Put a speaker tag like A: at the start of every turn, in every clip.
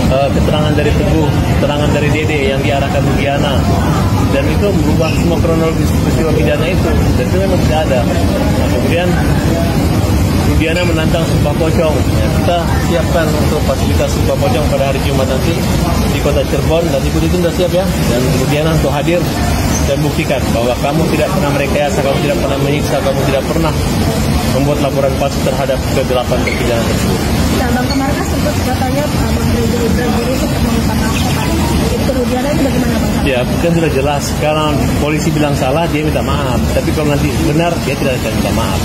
A: keterangan dari Teguh, keterangan dari Dede yang diarahkan Rudiana, dan itu merubah semua kronologis peristiwa pidana itu, dan itu memang tidak ada. Nah, kemudian Rudiana menantang Sumpah Pocong. Ya, kita siapkan untuk fasilitas Sumpah Pocong pada hari Jumat nanti di kota Cirebon, dan Ibu itu sudah siap ya, dan Rudiana untuk hadir dan buktikan bahwa kamu tidak pernah merekayasa, kamu tidak pernah menyiksa, kamu tidak pernah membuat laporan palsu terhadap ke-8 terpidana tersebut.
B: Nah, Bang, kemarin kan sempat katanya Bang Reza Indragiri sempat meminta maaf kepada itu Rudiana, itu bagaimana Bang?
A: Ya, kan sudah jelas. Kalau polisi bilang salah, dia minta maaf. Tapi kalau nanti benar, dia tidak akan minta maaf.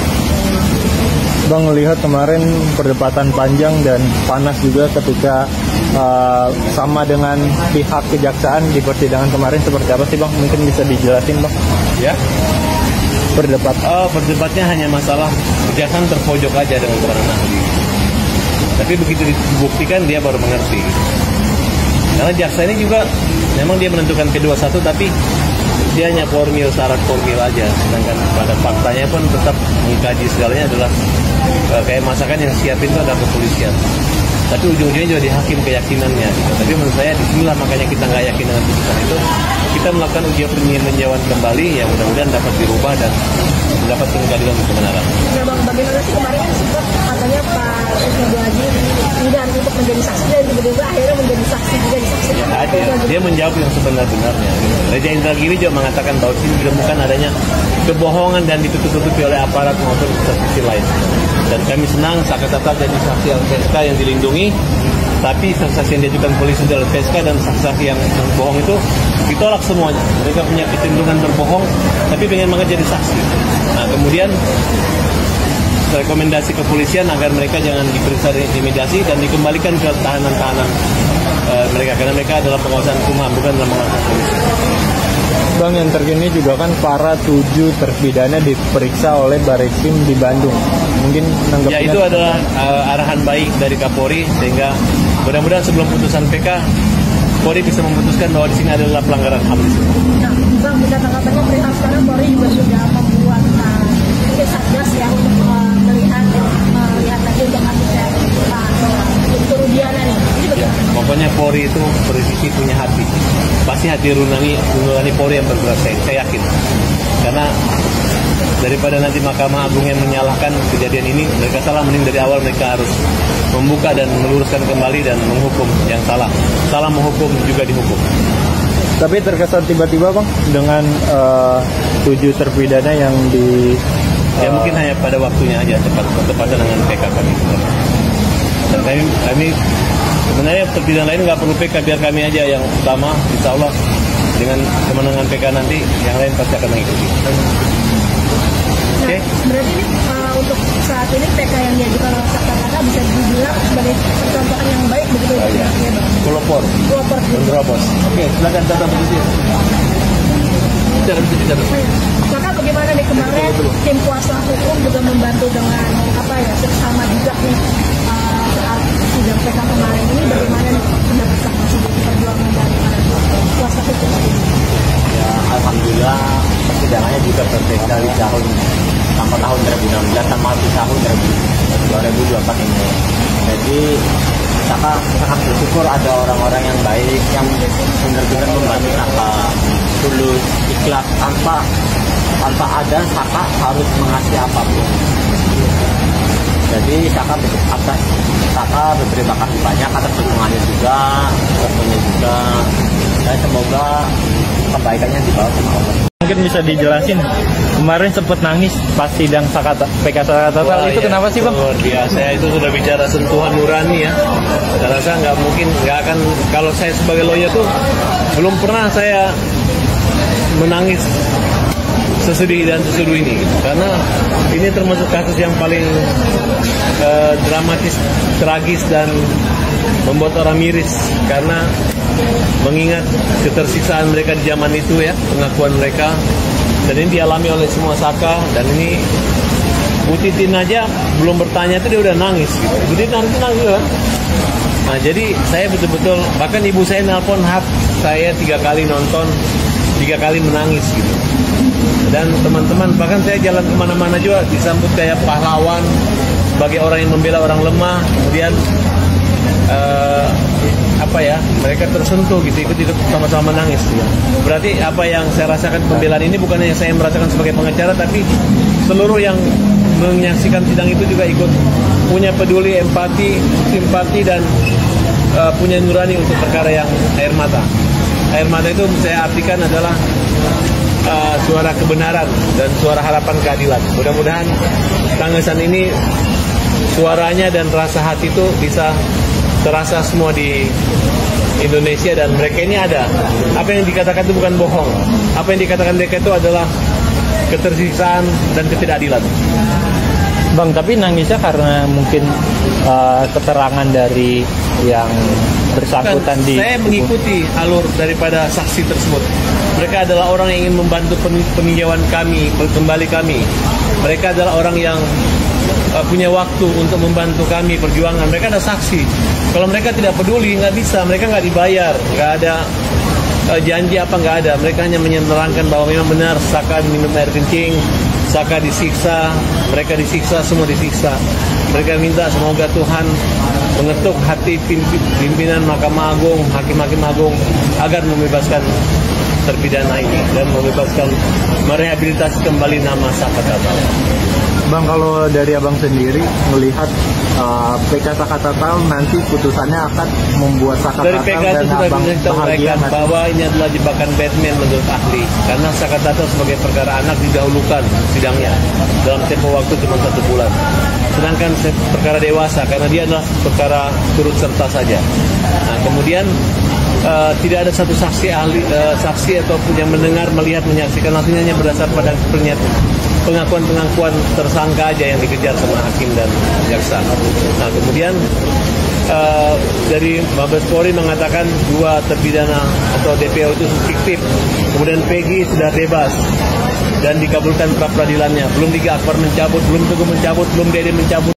C: Bang, lihat kemarin perdebatan panjang dan panas juga ketika sama dengan pihak kejaksaan di persidangan kemarin, seperti apa sih Bang? Mungkin bisa dijelasin Bang?
A: Ya. Perdebatnya hanya masalah kejaksaan terpojok aja dengan keterangan ahli. Tapi begitu dibuktikan dia baru mengerti. Karena jaksa ini juga memang dia menentukan P21, tapi dia hanya syarat formil aja. Sedangkan pada faktanya pun tetap mengkaji segalanya adalah kayak masakan yang siapin itu adalah kepolisian. Tapi ujung-ujungnya juga di hakim keyakinannya. Tapi menurut saya disinilah makanya kita nggak yakin dengan putusan itu. Kita melakukan uji peninjauan kembali yang mudah-mudahan dapat dirubah dan mendapatkan keadilan dan kebenaran.
B: Ya Bang, bagaimana sih kemarin sempat katanya Pak Rusnadi Haji tidak untuk menjadi saksi dan tiba-tiba akhirnya menjadi saksi juga di saksi.
A: Ya, dia menjawab yang sebenar-benarnya. Reza Indragiri juga mengatakan bahwa sini ditemukan adanya kebohongan dan ditutup-tutupi oleh aparat maupun sisi lain. Dan kami senang Sakatata jadi saksi LPSK yang dilindungi, tapi saksi yang diajukan polisi dari LPSK dan saksi yang bohong itu ditolak semuanya. Mereka punya kecenderungan berbohong, tapi pengen banget jadi saksi. Nah, kemudian rekomendasi kepolisian agar mereka jangan diperiksa intimidasi dan dikembalikan ke tahanan-tahanan mereka, karena mereka adalah pengawasan hukum, bukan dalam pengawasan polisi.
C: Bang, yang terkini juga kan para 7 terpidana diperiksa oleh Barreskrim di Bandung. Mungkin
A: ya, itu adalah arahan baik dari Kapolri, sehingga mudah-mudahan sebelum putusan PK Polri bisa memutuskan bahwa di sini adalah pelanggaran HAM.
B: Nah, Bang, kita tanggapannya perihal sekarang Polri juga sudah membuat satgas ya untuk melihat lagi untuk kasusnya Pak Rudiana nih.
A: Ya, pokoknya Polri itu bersisi punya hati. Pasti hati nurani Polri yang bergerak, saya yakin. Karena daripada nanti Mahkamah Agung yang menyalahkan kejadian ini, mereka salah, mending dari awal mereka harus membuka dan meluruskan kembali dan menghukum yang salah. Salah menghukum juga dihukum.
C: Tapi terkesan tiba-tiba Bang dengan 7 terpidana yang di
A: ya mungkin hanya pada waktunya aja, tepatnya dengan PK kami. Dan kami sebenarnya terpidana lain nggak perlu PK, biar kami aja yang utama. Insya Allah dengan kemenangan PK nanti yang lain pasti akan mengikuti.
B: Nah, berarti ini untuk saat ini PK yang diajukan oleh Sakatata bisa dibilang sebagai contohan yang baik begitu ya Bang?
A: Pelopor. Menerobos. Oke, silakan catat begitu.
B: Maka bagaimana nih kemarin tim kuasa hukum juga membantu dengan bersama juga nih saat sidang PK kemarin ini, bagaimana nih pendapat masih perjuangan dari kuasa hukum?
D: Ya, alhamdulillah persidangannya juga berbeda dari tahun 2016 sama tahun 2024 ini. Jadi sangat bersyukur ada orang-orang yang baik yang benar-benar membantu Saka, tulus, ikhlas, tanpa ada Saka harus mengasih apapun. Jadi Saka berterima kasih banyak atas dukungannya juga, waktunya juga, dan semoga kebaikannya dibawa sama Allah.
C: Mungkin bisa dijelasin, kemarin sempat nangis pas sidang PK Sakatata, itu kenapa sih Bang?
A: Luar biasa, itu sudah bicara sentuhan nurani ya. Saya rasa nggak akan, kalau saya sebagai lawyer tuh belum pernah saya menangis sesedih ini, karena ini termasuk kasus yang paling dramatis, tragis, dan membuat orang miris karena mengingat ketersiksaan mereka di zaman itu ya, pengakuan mereka, dan ini dialami oleh semua Saka. Dan ini Bu Titin aja belum bertanya itu dia udah nangis gitu. Bu Titin harus nangis kan. Nah, jadi saya betul-betul, bahkan ibu saya nelpon saya 3 kali nonton, 3 kali menangis gitu. Dan teman-teman, bahkan saya jalan kemana-mana juga disambut kayak pahlawan, sebagai orang yang membela orang lemah. Kemudian mereka tersentuh gitu, ikut sama-sama menangis. Berarti apa yang saya rasakan pembelaan ini bukan hanya saya merasakan sebagai pengacara, tapi seluruh yang menyaksikan sidang itu juga ikut punya peduli, empati, simpati, dan punya nurani untuk perkara yang air mata. Air mata itu saya artikan adalah suara kebenaran dan suara harapan keadilan. Mudah-mudahan tangisan ini suaranya dan rasa hati itu bisa terasa semua di Indonesia, dan mereka ini ada. Apa yang dikatakan itu bukan bohong. Apa yang dikatakan mereka itu adalah ketersiksaan dan ketidakadilan.
C: Bang, tapi nangisnya karena mungkin keterangan dari yang bersangkutan di...
A: Saya mengikuti alur daripada saksi tersebut. Mereka adalah orang yang ingin membantu peninjauan kami, kembali kami. Mereka adalah orang yang punya waktu untuk membantu kami perjuangan. Mereka ada saksi. Kalau mereka tidak peduli, nggak bisa. Mereka nggak dibayar, nggak ada janji apa, nggak ada. Mereka hanya menerangkan bahwa memang benar Saka minum air kencing, Saka disiksa, mereka disiksa, semua disiksa. Mereka minta semoga Tuhan mengetuk hati pimpinan Mahkamah Agung, hakim-hakim agung, agar membebaskan terpidana ini dan membebaskan, merehabilitasi kembali nama Saka Tatal.
C: Bang, kalau dari abang sendiri melihat PK Saka Tatal nanti putusannya akan membuat Saka
A: dari
C: Tatal
A: PK
C: dan
A: itu sudah
C: abang
A: kita
C: bahagia
A: uraikan bahwa ini adalah jebakan Batman menurut ahli, karena Saka Tatal sebagai perkara anak didahulukan sidangnya dalam tempo waktu cuma 1 bulan, sedangkan perkara dewasa karena dia adalah perkara turut serta saja. Nah, kemudian tidak ada satu saksi ahli, saksi ataupun yang mendengar, melihat, menyaksikan, langsung hanya berdasar pada pengakuan tersangka aja yang dikejar sama hakim dan jaksa. Nah, kemudian dari Mabes Polri mengatakan 2 terpidana atau DPO itu fiktif. Kemudian Peggy sudah bebas dan dikabulkan pra peradilannya. Belum 3 Akbar mencabut, belum Teguh mencabut, belum Dede mencabut.